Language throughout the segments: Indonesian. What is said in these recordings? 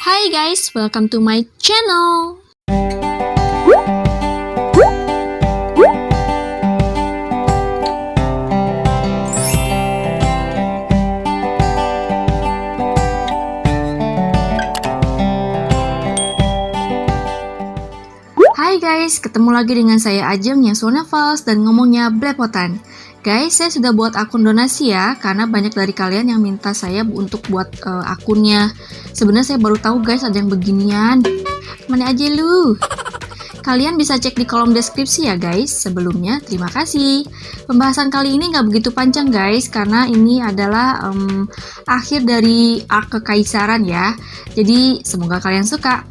Hi guys, welcome to my channel. Hai guys, ketemu lagi dengan saya Ajeng yang Sona Falls dan ngomongnya belepotan. Guys, saya sudah buat akun donasi ya, karena banyak dari kalian yang minta saya untuk buat akunnya. Sebenarnya saya baru tahu guys ada yang beginian. Mana aja lu? Kalian bisa cek di kolom deskripsi ya guys. Sebelumnya, terima kasih. Pembahasan kali ini nggak begitu panjang guys, karena ini adalah akhir dari arc kekaisaran ya. Jadi, semoga kalian suka.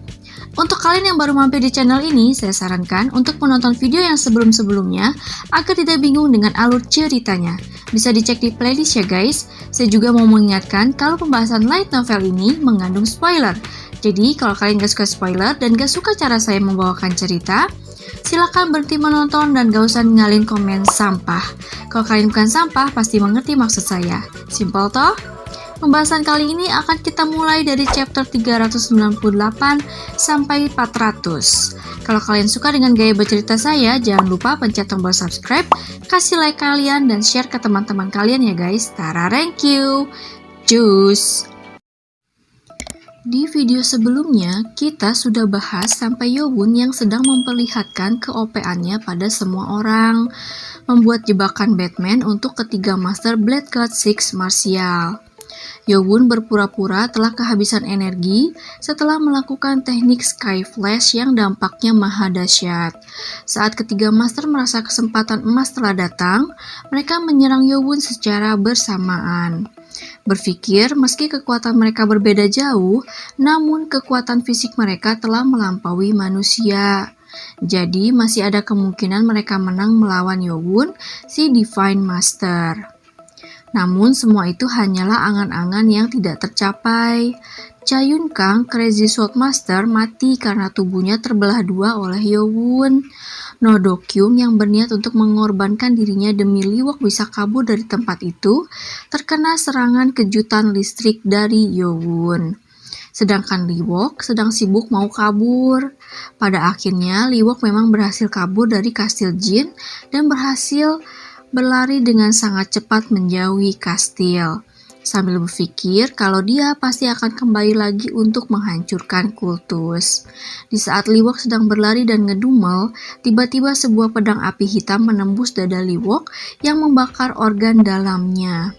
Untuk kalian yang baru mampir di channel ini, saya sarankan untuk menonton video yang sebelum-sebelumnya agar tidak bingung dengan alur ceritanya. Bisa dicek di playlist ya guys. Saya juga mau mengingatkan kalau pembahasan light novel ini mengandung spoiler. Jadi kalau kalian gak suka spoiler dan gak suka cara saya membawakan cerita, silakan berhenti menonton dan gak usah ninggalin komen sampah. Kalau kalian bukan sampah, pasti mengerti maksud saya. Simple toh? Pembahasan kali ini akan kita mulai dari chapter 398 sampai 400. Kalau kalian suka dengan gaya bercerita saya, jangan lupa pencet tombol subscribe, kasih like kalian, dan share ke teman-teman kalian ya guys. Tara, thank you. Cus. Di video sebelumnya, kita sudah bahas sampai Yowon yang sedang memperlihatkan ke-OP-annya pada semua orang, membuat jebakan Batman untuk ketiga Master Blade God 6 Martial. Yowon berpura-pura telah kehabisan energi setelah melakukan teknik Sky Flash yang dampaknya maha dahsyat. Saat ketiga master merasa kesempatan emas telah datang, mereka menyerang Yowon secara bersamaan. Berpikir meski kekuatan mereka berbeda jauh, namun kekuatan fisik mereka telah melampaui manusia. Jadi masih ada kemungkinan mereka menang melawan Yowon, si Divine Master. Namun semua itu hanyalah angan-angan yang tidak tercapai. Cha Yun Kang, Crazy Sword Master, mati karena tubuhnya terbelah dua oleh Yowon. No Do Kyung yang berniat untuk mengorbankan dirinya demi Liwok bisa kabur dari tempat itu, terkena serangan kejutan listrik dari Yowon. Sedangkan Liwok sedang sibuk mau kabur. Pada akhirnya, Liwok memang berhasil kabur dari kastil Jin dan berhasil berlari dengan sangat cepat menjauhi kastil, sambil berpikir kalau dia pasti akan kembali lagi untuk menghancurkan kultus. Di saat Liwok sedang berlari dan ngedumel, tiba-tiba sebuah pedang api hitam menembus dada Liwok yang membakar organ dalamnya.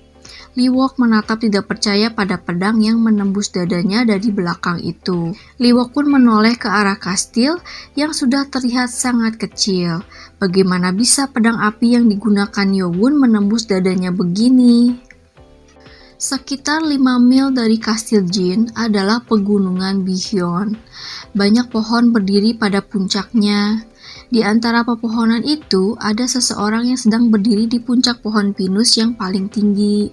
Liwok menatap tidak percaya pada pedang yang menembus dadanya dari belakang itu. Liwok pun menoleh ke arah kastil yang sudah terlihat sangat kecil. Bagaimana bisa pedang api yang digunakan Yowon menembus dadanya begini? Sekitar 5 mil dari kastil Jin adalah pegunungan Bihyon. Banyak pohon berdiri pada puncaknya. Di antara pepohonan itu, ada seseorang yang sedang berdiri di puncak pohon pinus yang paling tinggi.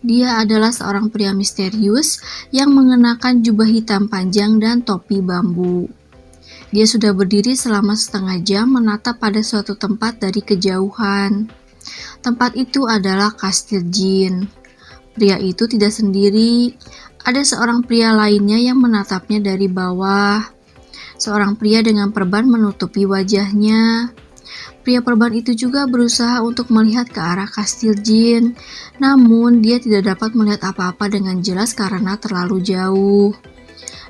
Dia adalah seorang pria misterius yang mengenakan jubah hitam panjang dan topi bambu. Dia sudah berdiri selama setengah jam menatap pada suatu tempat dari kejauhan. Tempat itu adalah kastil Jin. Pria itu tidak sendiri, ada seorang pria lainnya yang menatapnya dari bawah. Seorang pria dengan perban menutupi wajahnya. Pria perban itu juga berusaha untuk melihat ke arah kastil Jin, namun dia tidak dapat melihat apa-apa dengan jelas karena terlalu jauh.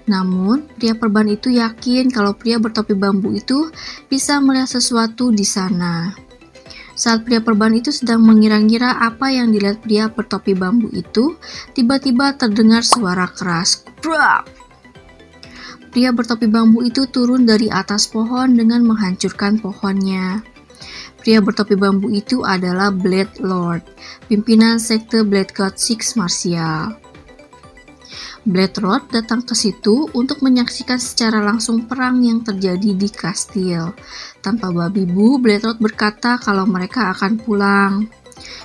Namun, pria perban itu yakin kalau pria bertopi bambu itu bisa melihat sesuatu di sana. Saat pria perban itu sedang mengira-ngira apa yang dilihat pria bertopi bambu itu, tiba-tiba terdengar suara keras. Brak! Pria bertopi bambu itu turun dari atas pohon dengan menghancurkan pohonnya. Pria bertopi bambu itu adalah Blade Lord, pimpinan sekte Blade God 6 Martial. Blade Lord datang ke situ untuk menyaksikan secara langsung perang yang terjadi di kastil. Tanpa babi bu, Blade Lord berkata kalau mereka akan pulang.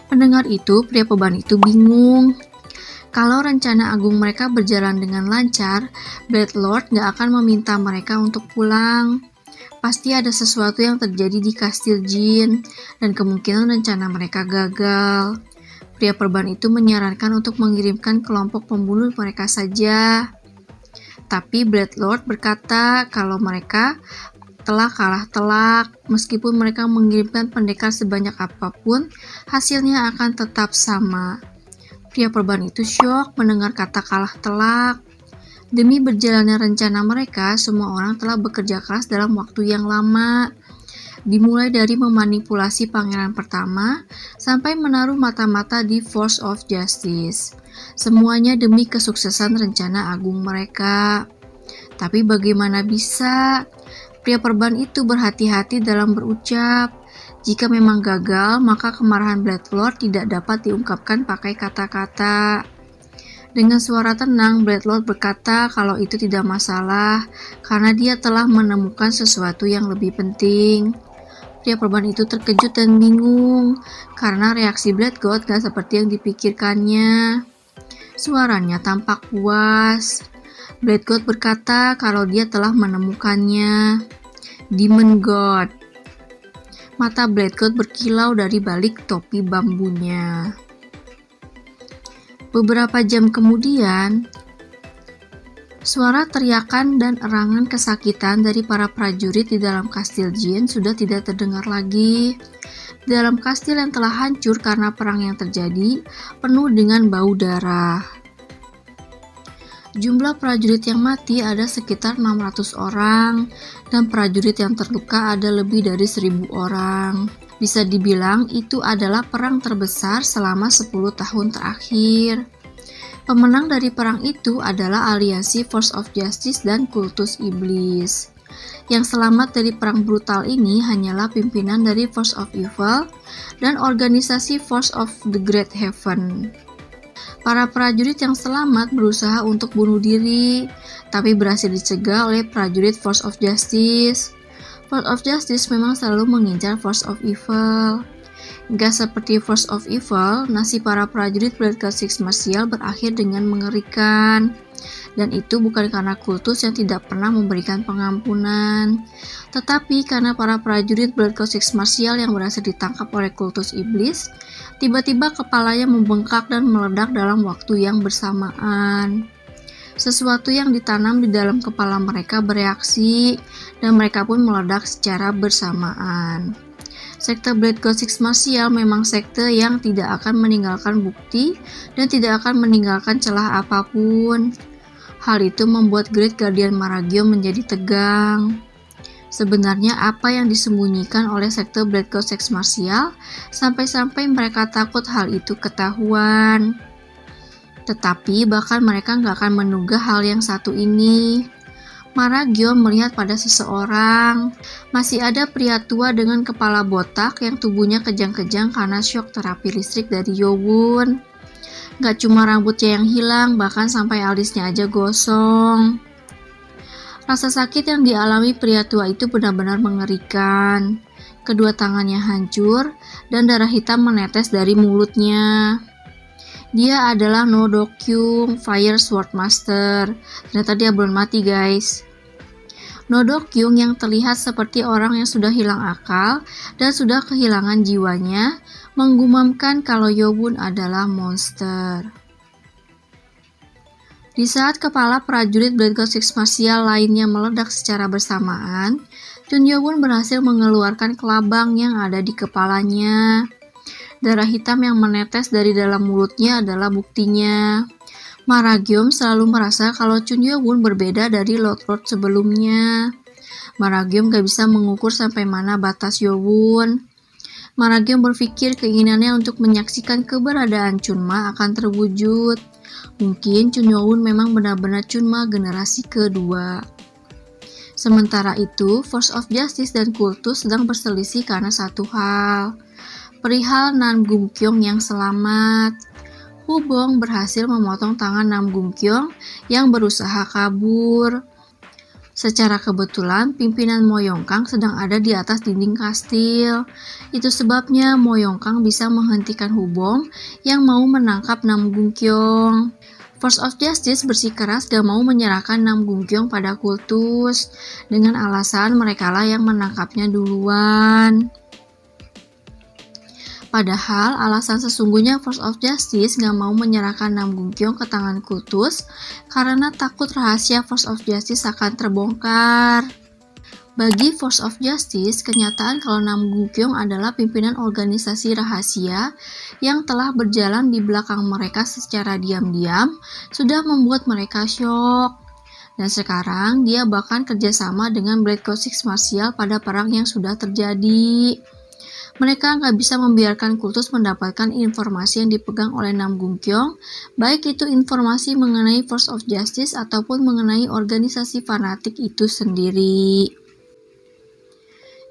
Mendengar itu, pria perban itu bingung. Kalau rencana agung mereka berjalan dengan lancar, Blade Lord gak akan meminta mereka untuk pulang. Pasti ada sesuatu yang terjadi di kastil Jin, dan kemungkinan rencana mereka gagal. Pria perban itu menyarankan untuk mengirimkan kelompok pembunuh mereka saja. Tapi Blood Lord berkata kalau mereka telah kalah telak. Meskipun mereka mengirimkan pendekar sebanyak apapun, hasilnya akan tetap sama. Pria perban itu syok mendengar kata kalah telak. Demi berjalannya rencana mereka, semua orang telah bekerja keras dalam waktu yang lama. Dimulai dari memanipulasi pangeran pertama, sampai menaruh mata-mata di Force of Justice. Semuanya demi kesuksesan rencana agung mereka. Tapi bagaimana bisa? Pria perban itu berhati-hati dalam berucap. Jika memang gagal, maka kemarahan Blood Lord tidak dapat diungkapkan pakai kata-kata. Dengan suara tenang, Blood Lord berkata kalau itu tidak masalah, karena dia telah menemukan sesuatu yang lebih penting. Pria perban itu terkejut dan bingung, karena reaksi Blood God gak seperti yang dipikirkannya. Suaranya tampak puas. Blood God berkata kalau dia telah menemukannya. Demon God. Mata Blood God berkilau dari balik topi bambunya. Beberapa jam kemudian, suara teriakan dan erangan kesakitan dari para prajurit di dalam kastil Jin sudah tidak terdengar lagi. Di dalam kastil yang telah hancur karena perang yang terjadi, penuh dengan bau darah. Jumlah prajurit yang mati ada sekitar 600 orang, dan prajurit yang terluka ada lebih dari 1000 orang. Bisa dibilang itu adalah perang terbesar selama 10 tahun terakhir. Pemenang dari perang itu adalah aliansi Force of Justice dan Kultus Iblis. Yang selamat dari perang brutal ini hanyalah pimpinan dari Force of Evil dan organisasi Force of the Great Heaven. Para prajurit yang selamat berusaha untuk bunuh diri, tapi berhasil dicegah oleh prajurit Force of Justice. Force of Justice memang selalu mengincar Force of Evil. Gak seperti Force of Evil, nasib para prajurit Blood God Six Martial berakhir dengan mengerikan. Dan itu bukan karena kultus yang tidak pernah memberikan pengampunan, tetapi karena para prajurit Blood God Six Martial yang berhasil ditangkap oleh kultus iblis, tiba-tiba kepalanya membengkak dan meledak dalam waktu yang bersamaan. Sesuatu yang ditanam di dalam kepala mereka bereaksi, dan mereka pun meledak secara bersamaan. Sekte Blood God Six Martial memang sekte yang tidak akan meninggalkan bukti dan tidak akan meninggalkan celah apapun. Hal itu membuat Great Guardian Maragion menjadi tegang. Sebenarnya apa yang disembunyikan oleh sekte Blood God Six Martial sampai-sampai mereka takut hal itu ketahuan. Tetapi bahkan mereka nggak akan menduga hal yang satu ini. Maragion melihat pada seseorang. Masih ada pria tua dengan kepala botak yang tubuhnya kejang-kejang karena syok terapi listrik dari Yowun. Gak cuma rambutnya yang hilang, bahkan sampai alisnya aja gosong. Rasa sakit yang dialami pria tua itu benar-benar mengerikan. Kedua tangannya hancur dan darah hitam menetes dari mulutnya. Dia adalah Nodokyung, Fire Sword Master. Ternyata dia belum mati, guys. Nodokyung yang terlihat seperti orang yang sudah hilang akal dan sudah kehilangan jiwanya, menggumamkan kalau Yowun adalah monster. Di saat kepala prajurit Blood God Six Martial lainnya meledak secara bersamaan, Chun Yowun berhasil mengeluarkan kelabang yang ada di kepalanya. Darah hitam yang menetes dari dalam mulutnya adalah buktinya. Maragion selalu merasa kalau Chun Yowun berbeda dari Lord-Lord sebelumnya. Maragion gak bisa mengukur sampai mana batas Yowun. Maragion berpikir keinginannya untuk menyaksikan keberadaan Chunma akan terwujud. Mungkin Chun Yowun memang benar-benar Chunma generasi kedua. Sementara itu, Force of Justice dan Kultus sedang berselisih karena satu hal. Perihal Nam Gumkyong yang selamat. Hubong berhasil memotong tangan Nam Gumkyong yang berusaha kabur. Secara kebetulan, pimpinan Mo Yongkang sedang ada di atas dinding kastil. Itu sebabnya Mo Yongkang bisa menghentikan Hubong yang mau menangkap Nam Gumkyong. Force of Justice bersikeras gak mau menyerahkan Nam Gumkyong pada kultus, dengan alasan merekalah yang menangkapnya duluan. Padahal alasan sesungguhnya Force of Justice nggak mau menyerahkan Nam Gung Kyong ke tangan Kultus karena takut rahasia Force of Justice akan terbongkar. Bagi Force of Justice, kenyataan kalau Nam Gung Kyong adalah pimpinan organisasi rahasia yang telah berjalan di belakang mereka secara diam-diam sudah membuat mereka syok. Dan sekarang dia bahkan kerjasama dengan Blood Code Six Martial pada perang yang sudah terjadi. Mereka nggak bisa membiarkan Kultus mendapatkan informasi yang dipegang oleh Nam Gung Kyong, baik itu informasi mengenai Force of Justice ataupun mengenai organisasi fanatik itu sendiri.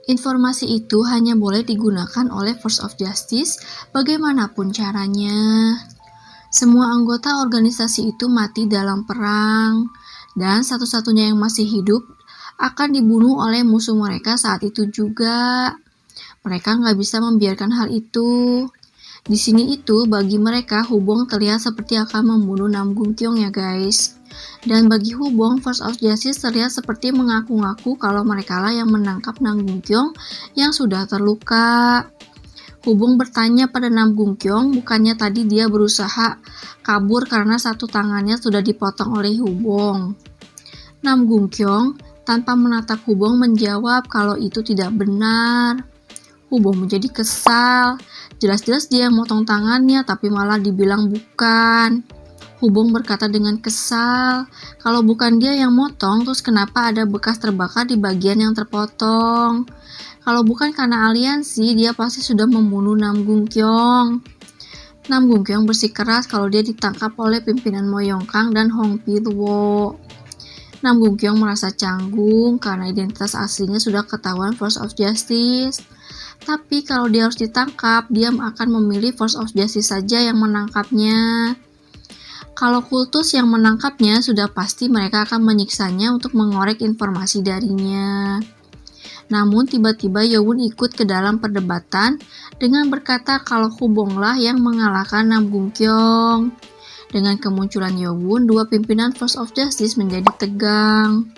Informasi itu hanya boleh digunakan oleh Force of Justice bagaimanapun caranya. Semua anggota organisasi itu mati dalam perang, dan satu-satunya yang masih hidup akan dibunuh oleh musuh mereka saat itu juga. Mereka nggak bisa membiarkan hal itu. Di sini itu bagi mereka Hubong terlihat seperti akan membunuh Nam Gung Kyong ya guys. Dan bagi Hubong, Force of Justice terlihat seperti mengaku-ngaku kalau mereka lah yang menangkap Nam Gung Kyong yang sudah terluka. Hubong bertanya pada Nam Gung Kyong, bukannya tadi dia berusaha kabur karena satu tangannya sudah dipotong oleh Hubong. Nam Gung Kyong tanpa menatap Hubong menjawab kalau itu tidak benar. Hubong menjadi kesal. Jelas-jelas dia yang motong tangannya, tapi malah dibilang bukan. Hubong berkata dengan kesal, kalau bukan dia yang motong, terus kenapa ada bekas terbakar di bagian yang terpotong? Kalau bukan karena aliansi, dia pasti sudah membunuh Nam Gung Kyong. Nam Gung Kyong bersikeras kalau dia ditangkap oleh pimpinan Mo Yongkang dan Hong Pilwo. Nam Gung Kyong merasa canggung karena identitas aslinya sudah ketahuan Force of Justice. Tapi kalau dia harus ditangkap, dia akan memilih Force of Justice saja yang menangkapnya. Kalau Kultus yang menangkapnya, sudah pasti mereka akan menyiksanya untuk mengorek informasi darinya. Namun tiba-tiba Yowun ikut ke dalam perdebatan dengan berkata kalau Hubonglah yang mengalahkan Nam Gung Kyong. Dengan kemunculan Yowun, dua pimpinan Force of Justice menjadi tegang.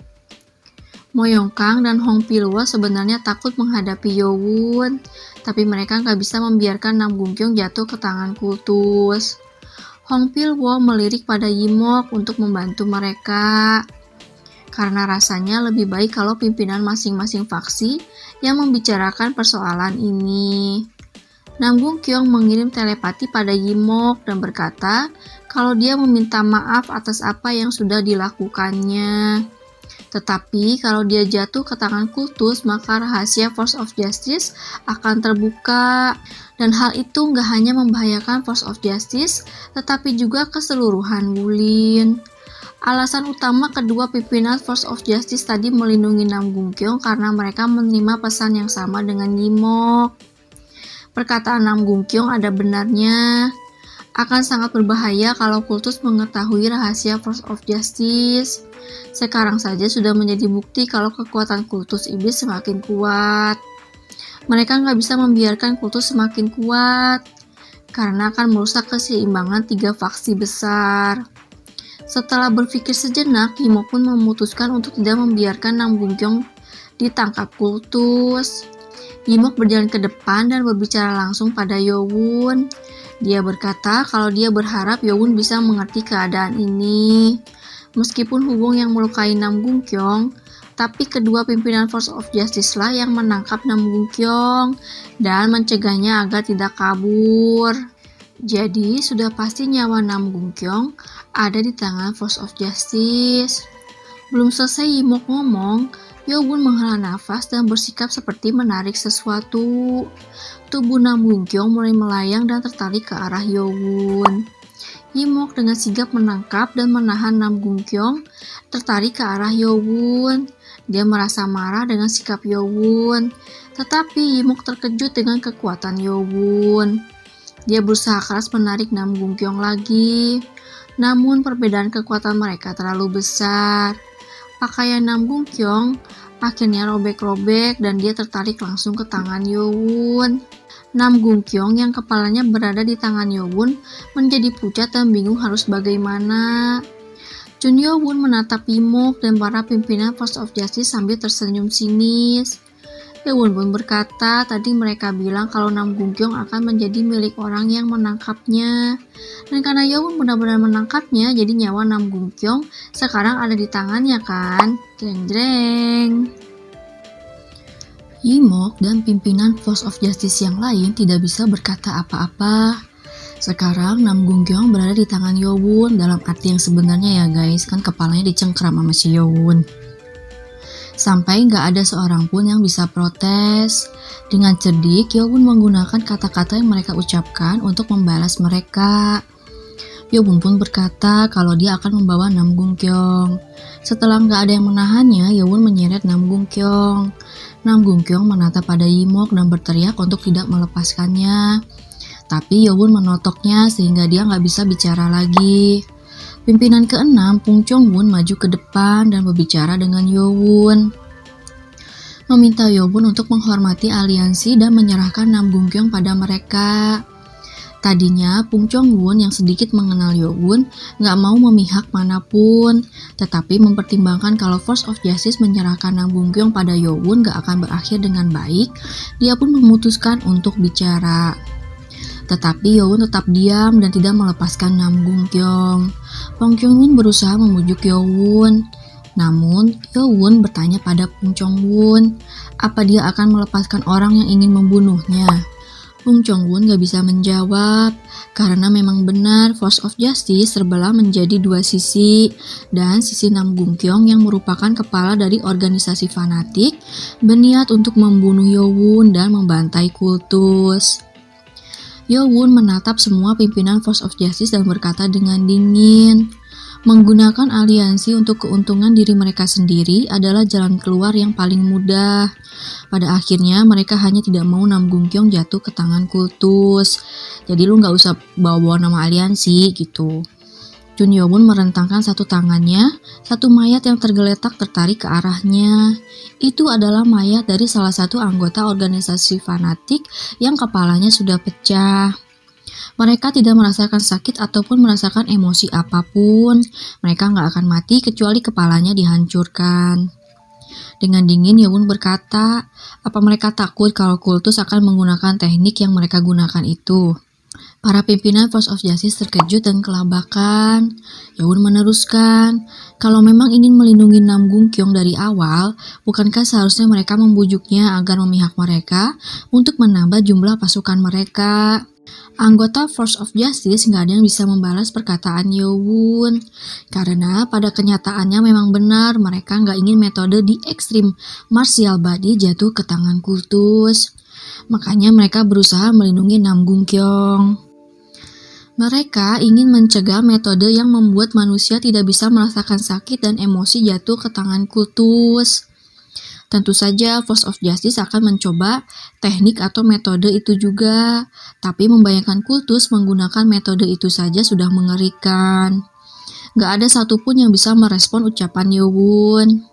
Mo Yongkang dan Hong Pilwo sebenarnya takut menghadapi Yowun, tapi mereka nggak bisa membiarkan Nam Gung Kyong jatuh ke tangan Kultus. Hong Pilwo melirik pada Yimok untuk membantu mereka, karena rasanya lebih baik kalau pimpinan masing-masing faksi yang membicarakan persoalan ini. Nam Gung Kyong mengirim telepati pada Yimok dan berkata kalau dia meminta maaf atas apa yang sudah dilakukannya. Tetapi kalau dia jatuh ke tangan Kultus, maka rahasia Force of Justice akan terbuka. Dan hal itu nggak hanya membahayakan Force of Justice, tetapi juga keseluruhan Wulin. Alasan utama kedua pimpinan Force of Justice tadi melindungi Nam Gung Kyong karena mereka menerima pesan yang sama dengan Yimok. Perkataan Nam Gung Kyong ada benarnya. Akan sangat berbahaya kalau Kultus mengetahui rahasia Force of Justice. Sekarang saja sudah menjadi bukti kalau kekuatan Kultus Iblis semakin kuat. Mereka nggak bisa membiarkan Kultus semakin kuat, karena akan merusak keseimbangan tiga faksi besar. Setelah berpikir sejenak, Yimok pun memutuskan untuk tidak membiarkan Nam Gung Kyong ditangkap Kultus. Yimok berjalan ke depan dan berbicara langsung pada Yowun. Dia berkata kalau dia berharap Yowun bisa mengerti keadaan ini. Meskipun Hubong yang melukai Nam Gung Kyong, tapi kedua pimpinan Force of Justice lah yang menangkap Nam Gung Kyong dan mencegahnya agar tidak kabur. Jadi sudah pasti nyawa Nam Gung Kyong ada di tangan Force of Justice. Belum selesai Yimok ngomong, Yowun menghela nafas dan bersikap seperti menarik sesuatu. Tubuh Nam Gung Kyong mulai melayang dan tertarik ke arah Yowun. Yimok dengan sigap menangkap dan menahan Nam Gung Kyong tertarik ke arah Yowun. Dia merasa marah dengan sikap Yowun, tetapi Yimok terkejut dengan kekuatan Yowun. Dia berusaha keras menarik Nam Gung Kyong lagi, namun perbedaan kekuatan mereka terlalu besar. Pakaian Nam Gung Kyong akhirnya robek-robek dan dia tertarik langsung ke tangan Yowun. Nam Gung Kyong yang kepalanya berada di tangan Yowun menjadi pucat dan bingung harus bagaimana. Chun Yowun menatap Yimok dan para pimpinan Force of Justice sambil tersenyum sinis. Yewon pun berkata, tadi mereka bilang kalau Nam Gung-kyung akan menjadi milik orang yang menangkapnya. Dan karena Yewon benar-benar menangkapnya, jadi nyawa Nam Gung-kyung sekarang ada di tangannya kan. Jreng-jreng. Yimok dan pimpinan Force of Justice yang lain tidak bisa berkata apa-apa. Sekarang Nam Gung-kyung berada di tangan Yewon dalam arti yang sebenarnya ya guys, kan kepalanya dicengkram sama si Yewon. Sampai nggak ada seorang pun yang bisa protes. Dengan cerdik, Yewon menggunakan kata-kata yang mereka ucapkan untuk membalas mereka. Yewon pun berkata kalau dia akan membawa Nam Gung-kyung. Setelah nggak ada yang menahannya, Yewon menyeret Nam Gung-kyung. Nam Gung-kyung menatap pada Yimok dan berteriak untuk tidak melepaskannya. Tapi Yewon menotoknya sehingga dia nggak bisa bicara lagi. Pimpinan ke-6, Pung Chong-won maju ke depan dan berbicara dengan Yewon. Meminta Yewon untuk menghormati aliansi dan menyerahkan Nam Gung-kyung pada mereka. Tadinya Pung Chong-won yang sedikit mengenal Yewon nggak mau memihak manapun, tetapi mempertimbangkan kalau Force of Justice menyerahkan Nam Gung-kyung pada Yewon nggak akan berakhir dengan baik, dia pun memutuskan untuk bicara. Tetapi Yewon tetap diam dan tidak melepaskan Nam Gung-kyung. Pung Chong-won berusaha membujuk Yewon. Namun, Yewon bertanya pada Pung Chong-won, apa dia akan melepaskan orang yang ingin membunuhnya? Pung Chong-won gak bisa menjawab, karena memang benar Force of Justice terbelah menjadi dua sisi, dan sisi Nam Gung-kyung yang merupakan kepala dari organisasi fanatik, berniat untuk membunuh Yewon dan membantai kultus. Yewon menatap semua pimpinan Force of Justice dan berkata dengan dingin, menggunakan aliansi untuk keuntungan diri mereka sendiri adalah jalan keluar yang paling mudah. Pada akhirnya mereka hanya tidak mau Nam Gung-kyung jatuh ke tangan kultus. Jadi lu gak usah bawa nama aliansi gitu. Jun Yewon merentangkan satu tangannya, satu mayat yang tergeletak tertarik ke arahnya. Itu adalah mayat dari salah satu anggota organisasi fanatik yang kepalanya sudah pecah. Mereka tidak merasakan sakit ataupun merasakan emosi apapun. Mereka nggak akan mati kecuali kepalanya dihancurkan. Dengan dingin Yewon berkata, apa mereka takut kalau kultus akan menggunakan teknik yang mereka gunakan itu? Para pimpinan Force of Justice terkejut dan kelabakan. Yewon meneruskan, kalau memang ingin melindungi Nam Gung-kyung dari awal, bukankah seharusnya mereka membujuknya agar memihak mereka untuk menambah jumlah pasukan mereka? Anggota Force of Justice nggak ada yang bisa membalas perkataan Yewon, karena pada kenyataannya memang benar mereka nggak ingin metode di ekstrim martial body jatuh ke tangan kultus. Makanya mereka berusaha melindungi Nam Gung-kyung. Mereka ingin mencegah metode yang membuat manusia tidak bisa merasakan sakit dan emosi jatuh ke tangan kultus. Tentu saja Force of Justice akan mencoba teknik atau metode itu juga, tapi membayangkan kultus menggunakan metode itu saja sudah mengerikan. Gak ada satupun yang bisa merespon ucapan Yewon.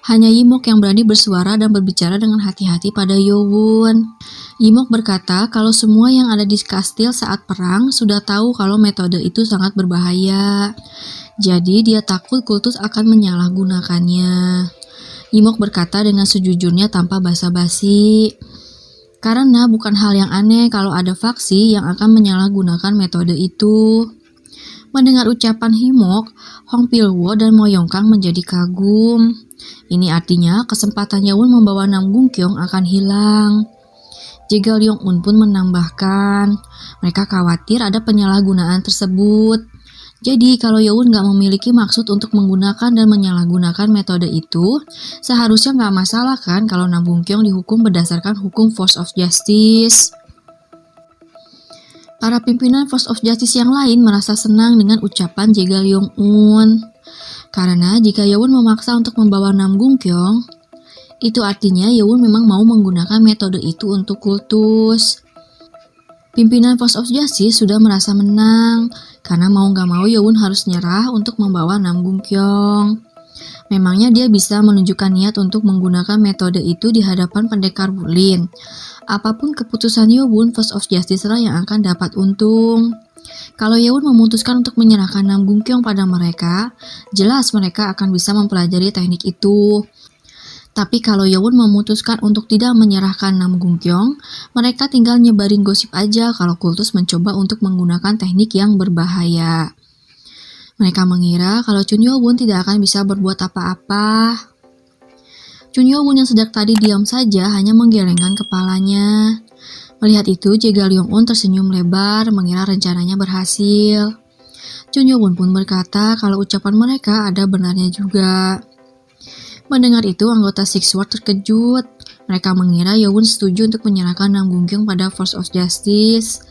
Hanya Yimok yang berani bersuara dan berbicara dengan hati-hati pada Yewon. Yimok berkata kalau semua yang ada di kastil saat perang sudah tahu kalau metode itu sangat berbahaya. Jadi dia takut kultus akan menyalahgunakannya. Yimok berkata dengan sejujurnya tanpa basa-basi. Karena bukan hal yang aneh kalau ada faksi yang akan menyalahgunakan metode itu. Mendengar ucapan Yimok, Hong Pil-woo dan Mo Yong-kang menjadi kagum. Ini artinya kesempatan Yewon membawa Nam Gung-kyung akan hilang. Jae Lyong-un pun menambahkan, mereka khawatir ada penyalahgunaan tersebut. Jadi kalau Yewon nggak memiliki maksud untuk menggunakan dan menyalahgunakan metode itu, seharusnya nggak masalah kan kalau Nam Gung-kyung dihukum berdasarkan hukum Force of Justice. Para pimpinan Force of Justice yang lain merasa senang dengan ucapan Jae Lyong-un. Karena jika Yewon memaksa untuk membawa Nam Gung-kyung, itu artinya Yewon memang mau menggunakan metode itu untuk kultus. Pimpinan Force of Justice sudah merasa menang, karena mau gak mau Yewon harus nyerah untuk membawa Nam Gung-kyung. Memangnya dia bisa menunjukkan niat untuk menggunakan metode itu di hadapan pendekar Wulin. Apapun keputusan Yewon, Force of Justice lah yang akan dapat untung. Kalau Yewon memutuskan untuk menyerahkan Nam Gung-kyung pada mereka, jelas mereka akan bisa mempelajari teknik itu. Tapi kalau Yowon memutuskan untuk tidak menyerahkan Nam Gungkyong, mereka tinggal nyebarin gosip aja kalau kultus mencoba untuk menggunakan teknik yang berbahaya. Mereka mengira kalau Chun Yo-won tidak akan bisa berbuat apa-apa. Chun Yo-won yang sejak tadi diam saja hanya menggelengkan kepalanya. Melihat itu, Jae Ryong-un tersenyum lebar mengira rencananya berhasil. Chun Yo-won pun berkata kalau ucapan mereka ada benarnya juga. Mendengar itu, anggota Six Sword terkejut. Mereka mengira Yowon setuju untuk menyerahkan Nam Gungkyong pada Force of Justice.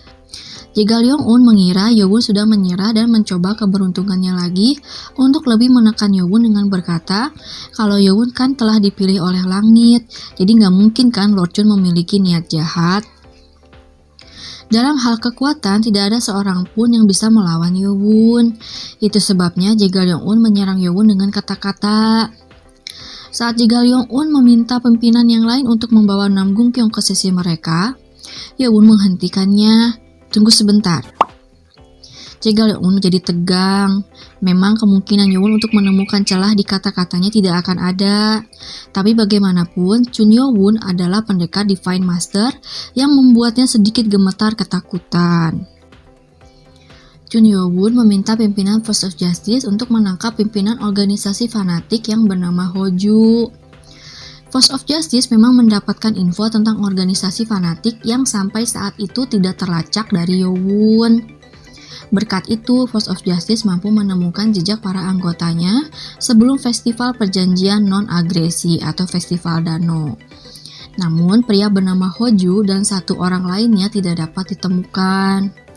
Jae Ryong-un mengira Yowon sudah menyerah dan mencoba keberuntungannya lagi untuk lebih menekan Yowon dengan berkata kalau Yowon kan telah dipilih oleh langit, jadi nggak mungkin kan Lord Chun memiliki niat jahat. Dalam hal kekuatan, tidak ada seorang pun yang bisa melawan Yowon. Itu sebabnya Jae Ryong-un menyerang Yowon dengan kata-kata. Saat Jae Ryong-un meminta pimpinan yang lain untuk membawa Nam Gungkyong ke sisi mereka, Yowon menghentikannya. Tunggu sebentar. Jae Ryong-un menjadi tegang. Memang kemungkinan Yowon untuk menemukan celah di kata-katanya tidak akan ada. Tapi bagaimanapun, Chun Yo-won adalah pendekar Divine Master yang membuatnya sedikit gemetar ketakutan. Chun Yo-won meminta pimpinan Force of Justice untuk menangkap pimpinan organisasi fanatik yang bernama Hoju. Force of Justice memang mendapatkan info tentang organisasi fanatik yang sampai saat itu tidak terlacak dari Yo-won. Berkat itu, Force of Justice mampu menemukan jejak para anggotanya sebelum Festival Perjanjian Non-Agresi atau Festival Dano. Namun, pria bernama Hoju dan satu orang lainnya tidak dapat ditemukan.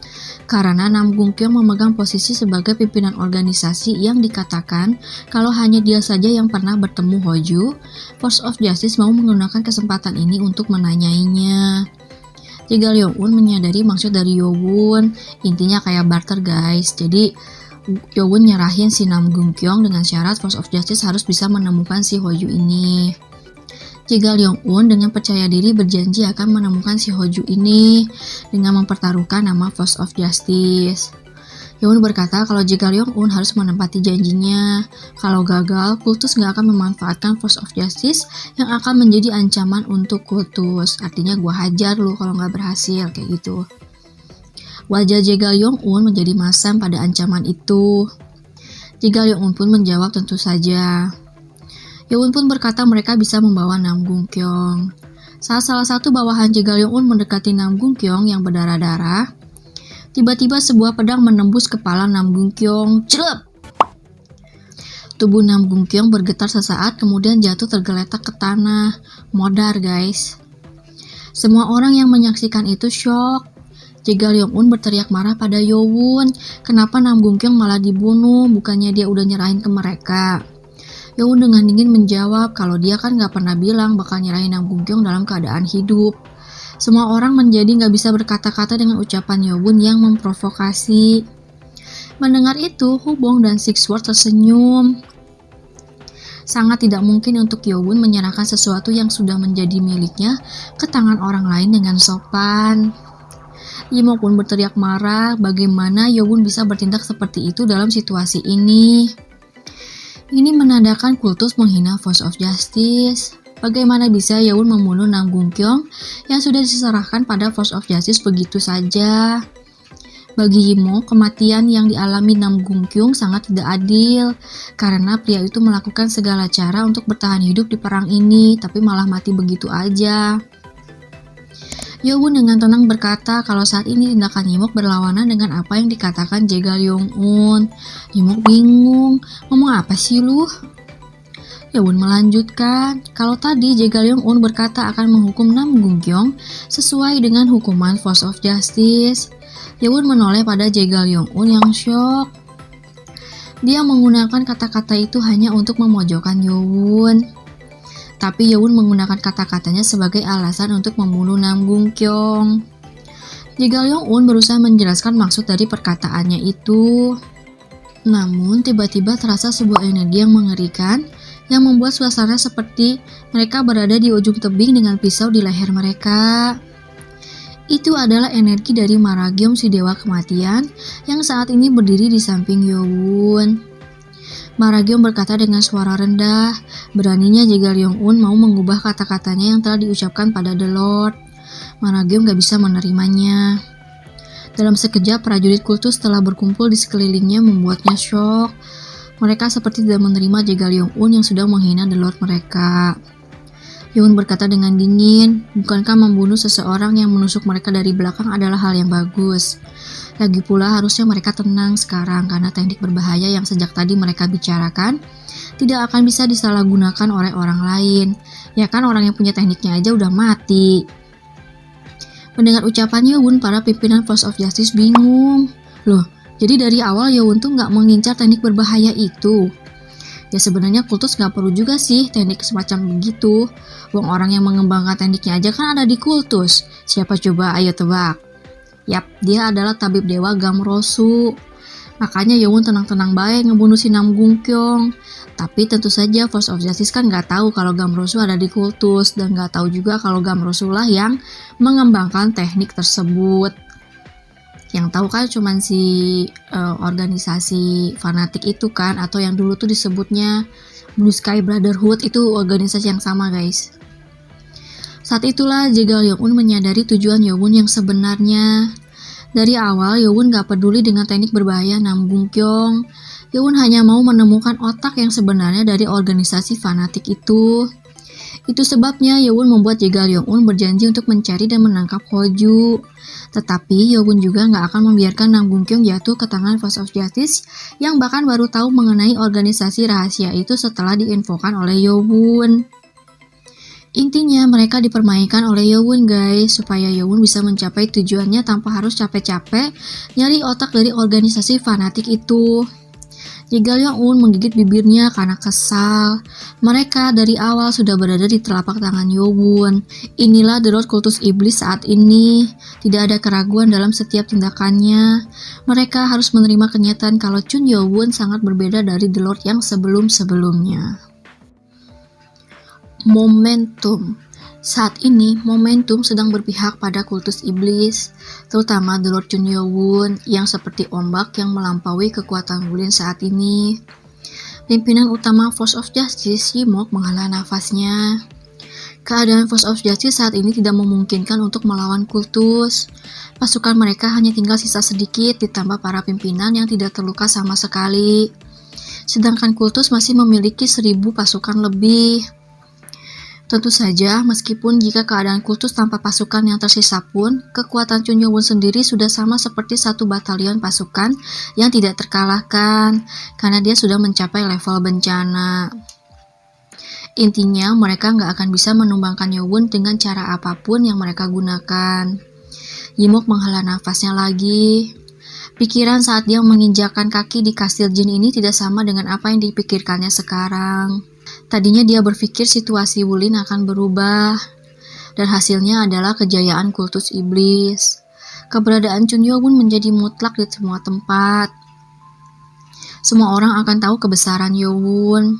Karena Nam Gungkyong memegang posisi sebagai pimpinan organisasi yang dikatakan kalau hanya dia saja yang pernah bertemu Hoju, Force of Justice mau menggunakan kesempatan ini untuk menanyainya. Jae Ryong-un menyadari maksud dari Yowon, intinya kayak barter guys. Jadi Yowon nyerahin si Nam Gungkyong dengan syarat Force of Justice harus bisa menemukan si Hoju ini. Jae Ryong-un dengan percaya diri berjanji akan menemukan si Hoju ini dengan mempertaruhkan nama Force of Justice. Yowon berkata kalau Jae Ryong-un harus menepati janjinya. Kalau gagal, kultus gak akan memanfaatkan Force of Justice yang akan menjadi ancaman untuk kultus. Artinya gua hajar lu kalau gak berhasil, kayak gitu. Wajah Jae Ryong-un menjadi masam pada ancaman itu. Jae Ryong-un pun menjawab tentu saja. Yowon pun berkata mereka bisa membawa Nam Gungkyong. Saat salah satu bawahan Jae Ryong-un mendekati Nam Gungkyong yang berdarah-darah, tiba-tiba sebuah pedang menembus kepala Nam Gungkyong. Celup! Tubuh Nam Gungkyong bergetar sesaat kemudian jatuh tergeletak ke tanah. Modar guys. Semua orang yang menyaksikan itu syok. Jae Ryong-un berteriak marah pada Yowon. Kenapa Nam Gungkyong malah dibunuh? Bukannya dia udah nyerahin ke mereka. Yowon dengan dingin menjawab kalau dia kan gak pernah bilang bakal nyerahin Nam Gungkyong dalam keadaan hidup. Semua orang menjadi gak bisa berkata-kata dengan ucapan Yowon yang memprovokasi. Mendengar itu, Hubong dan Six Sword tersenyum. Sangat tidak mungkin untuk Yowon menyerahkan sesuatu yang sudah menjadi miliknya ke tangan orang lain dengan sopan. Yimo pun berteriak marah bagaimana Yowon bisa bertindak seperti itu dalam situasi ini. Ini menandakan kultus menghina Force of Justice. Bagaimana bisa Yowon membunuh Nam Gungkyong yang sudah diserahkan pada Force of Justice begitu saja? Bagi Yimo, kematian yang dialami Nam Gungkyong sangat tidak adil karena pria itu melakukan segala cara untuk bertahan hidup di perang ini, tapi malah mati begitu aja. Yowon dengan tenang berkata kalau saat ini tindakan Yimok berlawanan dengan apa yang dikatakan Jae Ryong-un. Yimok bingung, ngomong apa sih lu? Yowon melanjutkan, kalau tadi Jae Ryong-un berkata akan menghukum Nam Gungkyong sesuai dengan hukuman Force of Justice. Yowon menoleh pada Jae Ryong-un yang syok. Dia menggunakan kata-kata itu hanya untuk memojokkan Yowon. Tapi Yowon menggunakan kata-katanya sebagai alasan untuk membunuh Nam Gungkyong. Jae Ryong-un berusaha menjelaskan maksud dari perkataannya itu. Namun tiba-tiba terasa sebuah energi yang mengerikan yang membuat suasana seperti mereka berada di ujung tebing dengan pisau di leher mereka. Itu adalah energi dari Maragyom si dewa kematian yang saat ini berdiri di samping Yowon. Maragyong berkata dengan suara rendah. Beraninya jika Ryong-un mau mengubah kata-katanya yang telah diucapkan pada The Lord. Maragyong gak bisa menerimanya. Dalam sekejap, prajurit kultus telah berkumpul di sekelilingnya membuatnya syok. Mereka seperti tidak menerima jika Ryong-un yang sudah menghina The Lord mereka. Ryong-un berkata dengan dingin, bukankah membunuh seseorang yang menusuk mereka dari belakang adalah hal yang bagus? Lagi pula harusnya mereka tenang sekarang karena teknik berbahaya yang sejak tadi mereka bicarakan tidak akan bisa disalahgunakan oleh orang lain. Ya kan, orang yang punya tekniknya aja udah mati. Mendengar ucapan Yowun, para pimpinan Force of Justice bingung. Loh, jadi dari awal Yowun tuh nggak mengincar teknik berbahaya itu? Ya sebenarnya kultus nggak perlu juga sih teknik semacam begitu. Wong orang yang mengembangkan tekniknya aja kan ada di kultus. Siapa coba? Ayo tebak. Yap, dia adalah tabib dewa Gamrosu. Makanya Yowun tenang-tenang baik ngebunuh si Nam Gungkyong. Tapi tentu saja Force of Justice kan nggak tahu kalau Gamrosu ada di kultus dan nggak tahu juga kalau Gamrosu lah yang mengembangkan teknik tersebut. Yang tahu kan cuman si organisasi fanatik itu kan, atau yang dulu tuh disebutnya Blue Sky Brotherhood, itu organisasi yang sama guys. Saat itulah Jegal Ryong-un menyadari tujuan Yowun yang sebenarnya. Dari awal Yowun gak peduli dengan teknik berbahaya Nam Gungkyong. Yowun hanya mau menemukan otak yang sebenarnya dari organisasi fanatik itu. Itu sebabnya Yowun membuat Jegal Ryong-un berjanji untuk mencari dan menangkap Hoju. Tetapi Yowun juga gak akan membiarkan Nam Gungkyong jatuh ke tangan Force of Justice yang bahkan baru tahu mengenai organisasi rahasia itu setelah diinfokan oleh Yowun. Intinya mereka dipermainkan oleh Yowun guys, supaya Yowun bisa mencapai tujuannya tanpa harus capek-capek nyari otak dari organisasi fanatik itu. Jegal Ryong-un menggigit bibirnya karena kesal. Mereka dari awal sudah berada di telapak tangan Yowun. Inilah The Lord Kultus Iblis saat ini. Tidak ada keraguan dalam setiap tindakannya. Mereka harus menerima kenyataan kalau Chun Yowun sangat berbeda dari The Lord yang sebelum-sebelumnya. Momentum. Saat ini, momentum sedang berpihak pada kultus iblis, terutama The Lord Chun Yowun yang seperti ombak yang melampaui kekuatan Wulin saat ini. Pimpinan utama Force of Justice, Yimok, menghela nafasnya. Keadaan Force of Justice saat ini tidak memungkinkan untuk melawan kultus. Pasukan mereka hanya tinggal sisa sedikit ditambah para pimpinan yang tidak terluka sama sekali. Sedangkan kultus masih memiliki 1.000 pasukan lebih. Tentu saja, meskipun jika keadaan kultus tanpa pasukan yang tersisa pun, kekuatan Chun Yowun sendiri sudah sama seperti 1 batalion pasukan yang tidak terkalahkan, karena dia sudah mencapai level bencana. Intinya, mereka nggak akan bisa menumbangkan Yowun dengan cara apapun yang mereka gunakan. Yimok menghela nafasnya lagi. Pikiran saat dia menginjakkan kaki di kastil jin ini tidak sama dengan apa yang dipikirkannya sekarang. Tadinya dia berpikir situasi Wulin akan berubah, dan hasilnya adalah kejayaan kultus iblis. Keberadaan Chun Yowun menjadi mutlak di semua tempat. Semua orang akan tahu kebesaran Yowun.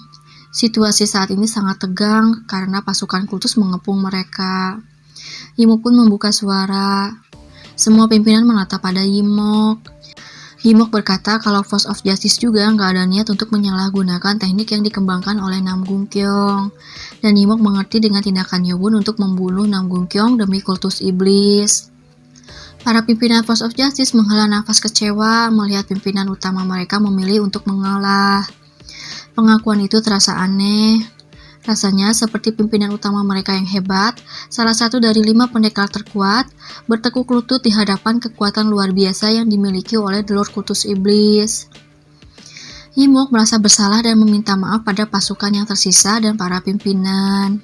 Situasi saat ini sangat tegang karena pasukan kultus mengepung mereka. Yimok pun membuka suara. Semua pimpinan menatap pada Yimok. Yimok berkata kalau Force of Justice juga nggak ada niat untuk menyalahgunakan teknik yang dikembangkan oleh Nam Gungkyong. Dan Yimok mengerti dengan tindakan Yowun untuk membunuh Nam Gungkyong demi kultus iblis. Para pimpinan Force of Justice menghela nafas kecewa melihat pimpinan utama mereka memilih untuk mengalah. Pengakuan itu terasa aneh. Rasanya seperti pimpinan utama mereka yang hebat, salah satu dari 5 pendekar terkuat, bertekuk lutut di hadapan kekuatan luar biasa yang dimiliki oleh The Lord Kultus Iblis. Yimok merasa bersalah dan meminta maaf pada pasukan yang tersisa dan para pimpinan.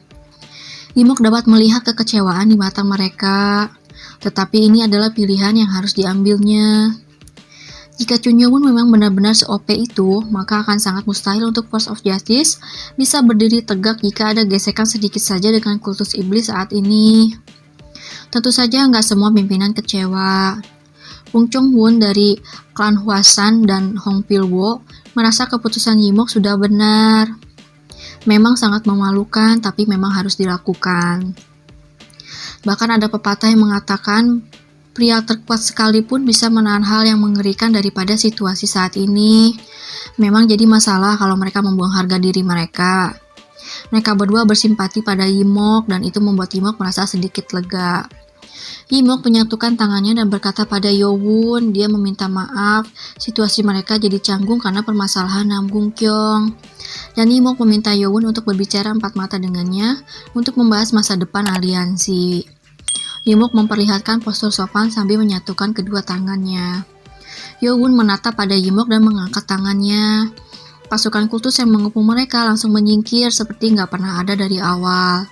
Yimok dapat melihat kekecewaan di mata mereka, tetapi ini adalah pilihan yang harus diambilnya. Jika Chun Yowun memang benar-benar se-OP itu, maka akan sangat mustahil untuk Force of Justice bisa berdiri tegak jika ada gesekan sedikit saja dengan kultus iblis saat ini. Tentu saja nggak semua pimpinan kecewa. Wung Chong-hun dari klan Hwasan dan Hong Pil-wo merasa keputusan Yimok sudah benar. Memang sangat memalukan, tapi memang harus dilakukan. Bahkan ada pepatah yang mengatakan Pria terkuat sekalipun bisa menahan hal yang mengerikan daripada situasi saat ini. Memang jadi masalah kalau mereka membuang harga diri mereka. Mereka berdua bersimpati pada Yimok dan itu membuat Yimok merasa sedikit lega. Yimok menyatukan tangannya dan berkata pada Yowon, dia meminta maaf. Situasi mereka jadi canggung karena permasalahan Namgung Kyong. Dan Yimok meminta Yowon untuk berbicara empat mata dengannya untuk membahas masa depan aliansi. Yimok memperlihatkan postur sopan sambil menyatukan kedua tangannya. Yowon menatap pada Yimok dan mengangkat tangannya. Pasukan kultus yang mengepung mereka langsung menyingkir seperti nggak pernah ada dari awal.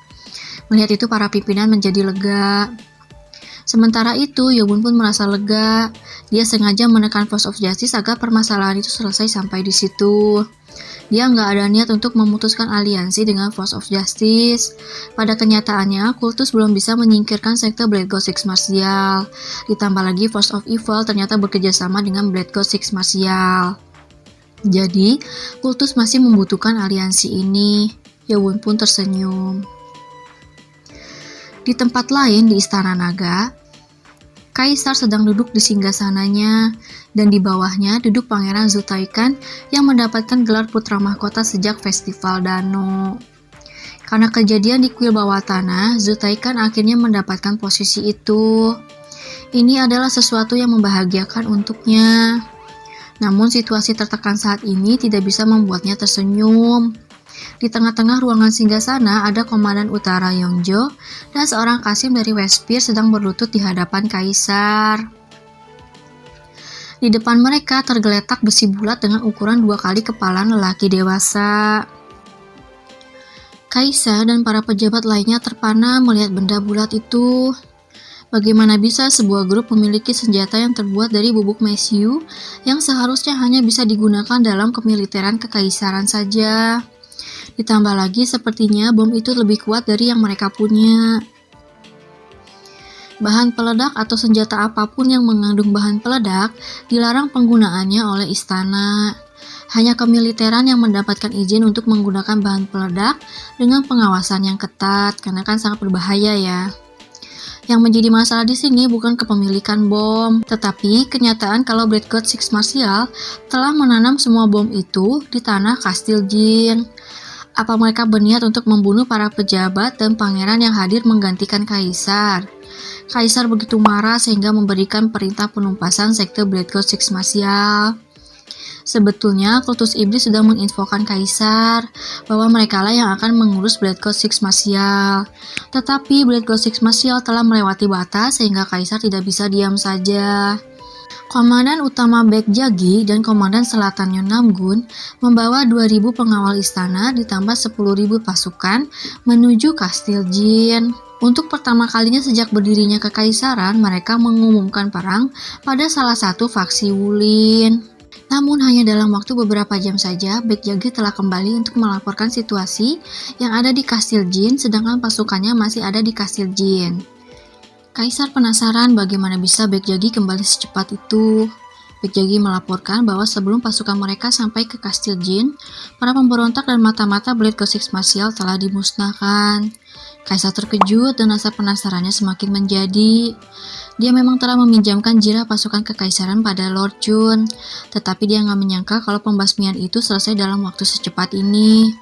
Melihat itu para pimpinan menjadi lega. Sementara itu, Yowon pun merasa lega. Dia sengaja menekan Force of Justice agar permasalahan itu selesai sampai di situ. Dia nggak ada niat untuk memutuskan aliansi dengan Force of Justice. Pada kenyataannya, kultus belum bisa menyingkirkan sekte Blood God Six Martial. Ditambah lagi Force of Evil ternyata bekerjasama dengan Blood God Six Martial. Jadi, kultus masih membutuhkan aliansi ini. Yowon pun tersenyum. Di tempat lain di Istana Naga, Kaisar sedang duduk di singgasananya, dan di bawahnya duduk Pangeran Zutaikan yang mendapatkan gelar putra mahkota sejak Festival Dano. Karena kejadian di kuil bawah tanah, Zutaikan akhirnya mendapatkan posisi itu. Ini adalah sesuatu yang membahagiakan untuknya. Namun situasi tertekan saat ini tidak bisa membuatnya tersenyum. Di tengah-tengah ruangan singgasana ada Komandan Utara Yongjo dan seorang kasim dari Westpir sedang berlutut di hadapan Kaisar. Di depan mereka tergeletak besi bulat dengan ukuran 2 kali kepala lelaki dewasa. Kaisar dan para pejabat lainnya terpana melihat benda bulat itu. Bagaimana bisa sebuah grup memiliki senjata yang terbuat dari bubuk mesiu yang seharusnya hanya bisa digunakan dalam kemiliteran kekaisaran saja? Ditambah lagi sepertinya bom itu lebih kuat dari yang mereka punya. Bahan peledak atau senjata apapun yang mengandung bahan peledak dilarang penggunaannya oleh istana. Hanya kemiliteran yang mendapatkan izin untuk menggunakan bahan peledak dengan pengawasan yang ketat, karena kan sangat berbahaya ya. Yang menjadi masalah di sini bukan kepemilikan bom, tetapi kenyataan kalau Blood God Six Martial telah menanam semua bom itu di tanah Kastil Jin. Apa mereka berniat untuk membunuh para pejabat dan pangeran yang hadir menggantikan Kaisar? Kaisar begitu marah sehingga memberikan perintah penumpasan sekte Blood God Six Martial. Sebetulnya, kultus iblis sudah menginfokan Kaisar bahwa merekalah yang akan mengurus Blood God Six Martial. Tetapi Blood God Six Martial telah melewati batas sehingga Kaisar tidak bisa diam saja. Komandan utama Baekjagi dan Komandan Selatan Yeonnamgun membawa 2.000 pengawal istana ditambah 10.000 pasukan menuju Kastil Jin. Untuk pertama kalinya sejak berdirinya kekaisaran, mereka mengumumkan perang pada salah satu faksi Wulin. Namun hanya dalam waktu beberapa jam saja, Baekjagi telah kembali untuk melaporkan situasi yang ada di Kastil Jin, sedangkan pasukannya masih ada di Kastil Jin. Kaisar penasaran bagaimana bisa Baekjagi kembali secepat itu. Baekjagi melaporkan bahwa sebelum pasukan mereka sampai ke Kastil Jin, para pemberontak dan mata-mata Blood God Six Martial telah dimusnahkan. Kaisar terkejut dan rasa penasarannya semakin menjadi. Dia memang telah meminjamkan jira pasukan kekaisaran pada Lord Chun, tetapi dia nggak menyangka kalau pembasmian itu selesai dalam waktu secepat ini.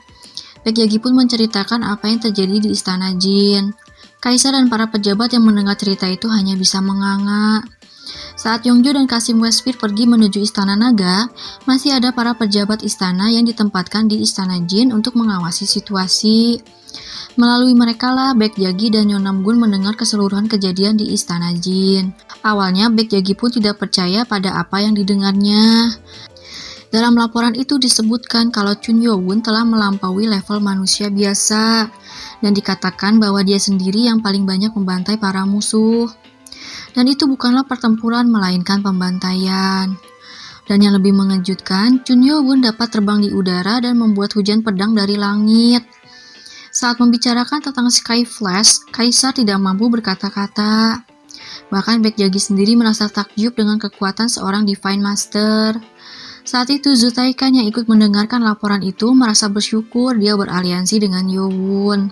Baekjagi pun menceritakan apa yang terjadi di Istana Jin. Kaisar dan para pejabat yang mendengar cerita itu hanya bisa menganga. Saat Yongjo dan Kasim Westpir pergi menuju Istana Naga, masih ada para pejabat istana yang ditempatkan di Istana Jin untuk mengawasi situasi. Melalui merekalah Baekjagi dan Yeonnamgun mendengar keseluruhan kejadian di Istana Jin. Awalnya Baekjagi pun tidak percaya pada apa yang didengarnya. Dalam laporan itu disebutkan kalau Chun Yo-won telah melampaui level manusia biasa dan dikatakan bahwa dia sendiri yang paling banyak membantai para musuh. Dan itu bukanlah pertempuran melainkan pembantaian. Dan yang lebih mengejutkan, Chun Yo-won dapat terbang di udara dan membuat hujan pedang dari langit. Saat membicarakan tentang Sky Flash, Kaisar tidak mampu berkata-kata. Bahkan Baekjagi sendiri merasa takjub dengan kekuatan seorang Divine Master. Saat itu Zutaikan yang ikut mendengarkan laporan itu merasa bersyukur dia beraliansi dengan Yowon.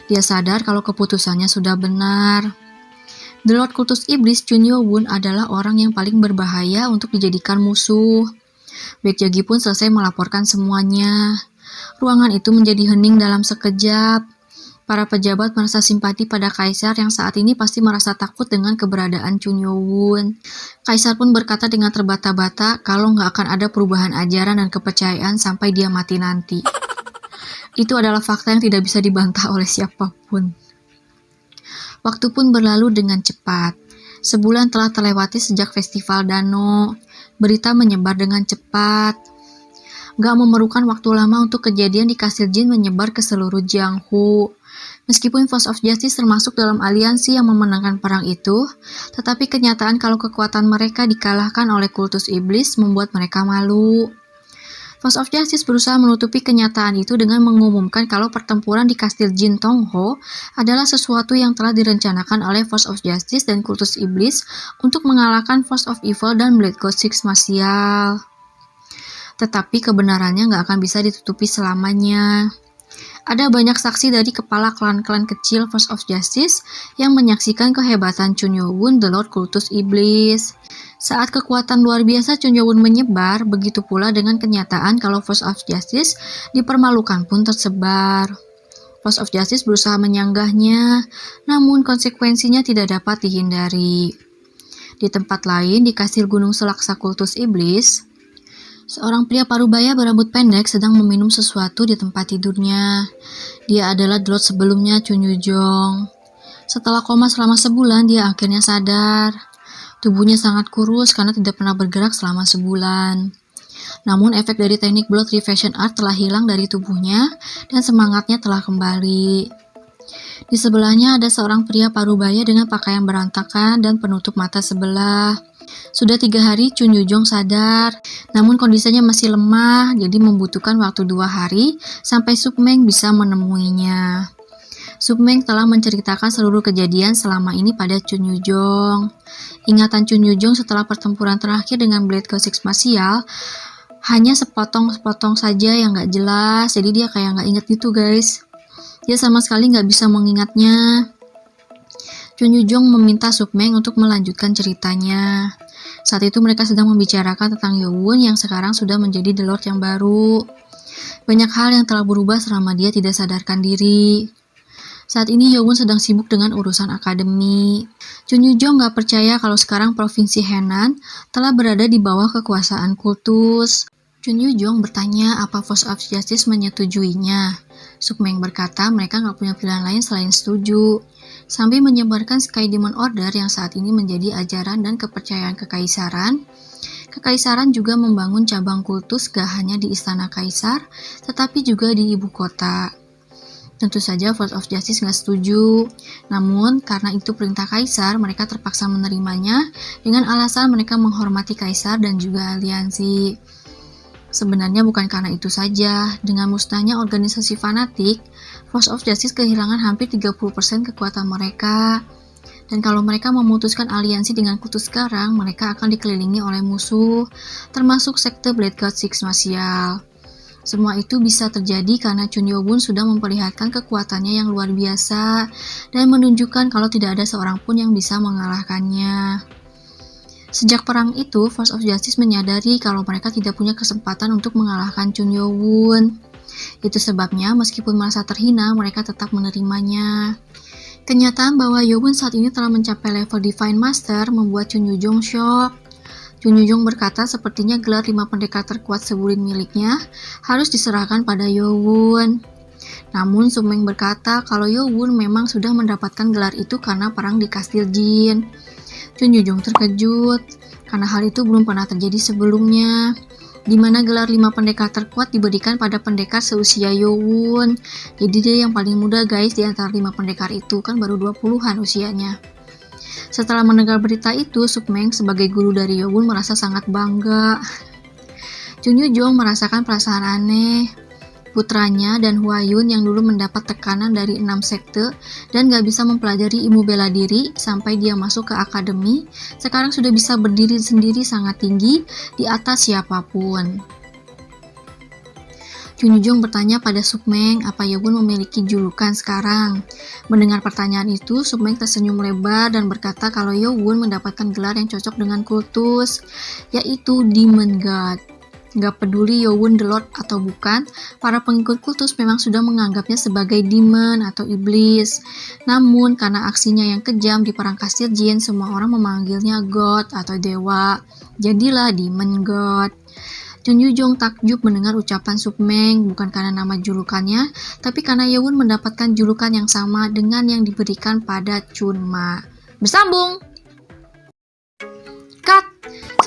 Dia sadar kalau keputusannya sudah benar. The Lord Kultus Iblis Chun Yo-won adalah orang yang paling berbahaya untuk dijadikan musuh. Baek Jagi pun selesai melaporkan semuanya. Ruangan itu menjadi hening dalam sekejap. Para pejabat merasa simpati pada kaisar yang saat ini pasti merasa takut dengan keberadaan Chun Yo-won. Kaisar pun berkata dengan terbata-bata kalau nggak akan ada perubahan ajaran dan kepercayaan sampai dia mati nanti. Itu adalah fakta yang tidak bisa dibantah oleh siapapun. Waktu pun berlalu dengan cepat. Sebulan telah terlewati sejak festival Dano. Berita menyebar dengan cepat. Gak memerlukan waktu lama untuk kejadian di Kastil Jin menyebar ke seluruh Jianghu. Meskipun Force of Justice termasuk dalam aliansi yang memenangkan perang itu, tetapi kenyataan kalau kekuatan mereka dikalahkan oleh Kultus Iblis membuat mereka malu. Force of Justice berusaha menutupi kenyataan itu dengan mengumumkan kalau pertempuran di Kastil Jin Tongho adalah sesuatu yang telah direncanakan oleh Force of Justice dan Kultus Iblis untuk mengalahkan Force of Evil dan Blade God Six Martial. Tetapi kebenarannya nggak akan bisa ditutupi selamanya. Ada banyak saksi dari kepala klan-klan kecil Force of Justice yang menyaksikan kehebatan Chun Yo-won, The Lord Kultus Iblis. Saat kekuatan luar biasa Chun Yo-won menyebar, begitu pula dengan kenyataan kalau Force of Justice dipermalukan pun tersebar. Force of Justice berusaha menyanggahnya, namun konsekuensinya tidak dapat dihindari. Di tempat lain, di Kastil Gunung Selaksa Kultus Iblis, seorang pria parubaya berambut pendek sedang meminum sesuatu di tempat tidurnya. Dia adalah The Lord sebelumnya Chun Yu-jong. Setelah koma selama sebulan, dia akhirnya sadar. Tubuhnya sangat kurus karena tidak pernah bergerak selama sebulan. Namun efek dari teknik blood revision art telah hilang dari tubuhnya dan semangatnya telah kembali. Di sebelahnya ada seorang pria parubaya dengan pakaian berantakan dan penutup mata sebelah. Sudah 3 hari Chun Yu-jong sadar, namun kondisinya masih lemah, jadi membutuhkan waktu 2 hari sampai Sukmeng bisa menemuinya. Sukmeng telah menceritakan seluruh kejadian selama ini pada Chun Yu-jong. Ingatan Chun Yu-jong setelah pertempuran terakhir dengan Blade God Six Martial hanya sepotong-sepotong saja yang gak jelas, jadi dia kayak gak inget gitu guys. Dia sama sekali gak bisa mengingatnya. Chun Yu-jong meminta Sukmeng untuk melanjutkan ceritanya. Saat itu mereka sedang membicarakan tentang Yo-won yang sekarang sudah menjadi The Lord yang baru. Banyak hal yang telah berubah selama dia tidak sadarkan diri. Saat ini Yo-won sedang sibuk dengan urusan akademi. Chun Yu-jong gak percaya kalau sekarang Provinsi Henan telah berada di bawah kekuasaan kultus. Chun Yu-jong bertanya apa Force of Justice menyetujuinya. Sukmeng berkata mereka gak punya pilihan lain selain setuju. Sambil menyebarkan Sky Demon Order yang saat ini menjadi ajaran dan kepercayaan kekaisaran. Kekaisaran juga membangun cabang kultus gak hanya di Istana Kaisar, tetapi juga di ibu kota. Tentu saja Force of Justice gak setuju. Namun, karena itu perintah Kaisar, mereka terpaksa menerimanya dengan alasan mereka menghormati Kaisar dan juga aliansi. Sebenarnya bukan karena itu saja, dengan musnahnya organisasi fanatik, Force of Justice kehilangan hampir 30% kekuatan mereka. Dan kalau mereka memutuskan aliansi dengan kultus sekarang, mereka akan dikelilingi oleh musuh, termasuk sekte Blade God Six Martial. Semua itu bisa terjadi karena Chun Yo-won sudah memperlihatkan kekuatannya yang luar biasa dan menunjukkan kalau tidak ada seorang pun yang bisa mengalahkannya. Sejak perang itu, Force of Justice menyadari kalau mereka tidak punya kesempatan untuk mengalahkan Chun Yo-won. Itu sebabnya meskipun merasa terhina, mereka tetap menerimanya. Kenyataan bahwa Yo-won saat ini telah mencapai level Divine Master membuat Chun Yu-jong shock. Chun Yu-jong berkata sepertinya gelar 5 pendekar terkuat seburin miliknya harus diserahkan pada Yo-won. Namun Sukmeng berkata kalau Yo-won memang sudah mendapatkan gelar itu karena perang di Kastil Jin. Chun Yu-jong terkejut, karena hal itu belum pernah terjadi sebelumnya, di mana gelar 5 pendekar terkuat diberikan pada pendekar seusia Yo-won. Jadi dia yang paling muda guys di antara 5 pendekar itu, kan baru 20-an usianya. Setelah mendengar berita itu, Sukmeng sebagai guru dari Yo-won merasa sangat bangga. Chun Yu-jong merasakan perasaan aneh. Putranya dan Hwa-yun yang dulu mendapat tekanan dari 6 sekte dan gak bisa mempelajari ilmu bela diri sampai dia masuk ke akademi, sekarang sudah bisa berdiri sendiri sangat tinggi di atas siapapun. Chun Yujong bertanya pada Sukmeng apa Yewon memiliki julukan sekarang. Mendengar pertanyaan itu, Sukmeng tersenyum lebar dan berkata kalau Yewon mendapatkan gelar yang cocok dengan kultus, yaitu Demon God. Gak peduli Yewon the Lord atau bukan, para pengikut kultus memang sudah menganggapnya sebagai demon atau iblis. Namun karena aksinya yang kejam di perang kastil Jin, semua orang memanggilnya God atau dewa. Jadilah Demon God. Chun Yujong takjub mendengar ucapan Sukmeng, bukan karena nama julukannya, tapi karena Yewon mendapatkan julukan yang sama dengan yang diberikan pada Chunma. Bersambung! Cut!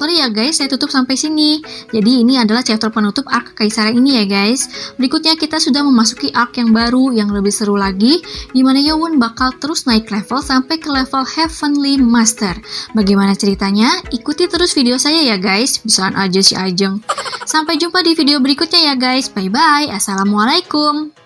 Sorry ya guys, saya tutup sampai sini. Jadi ini adalah chapter penutup arc Kekaisaran ini ya guys. Berikutnya kita sudah memasuki arc yang baru, yang lebih seru lagi, di mana Yewon bakal terus naik level sampai ke level Heavenly Master. Bagaimana ceritanya? Ikuti terus video saya ya guys. Bisaan aja si Ajeng. Sampai jumpa di video berikutnya ya guys. Bye bye. Assalamualaikum.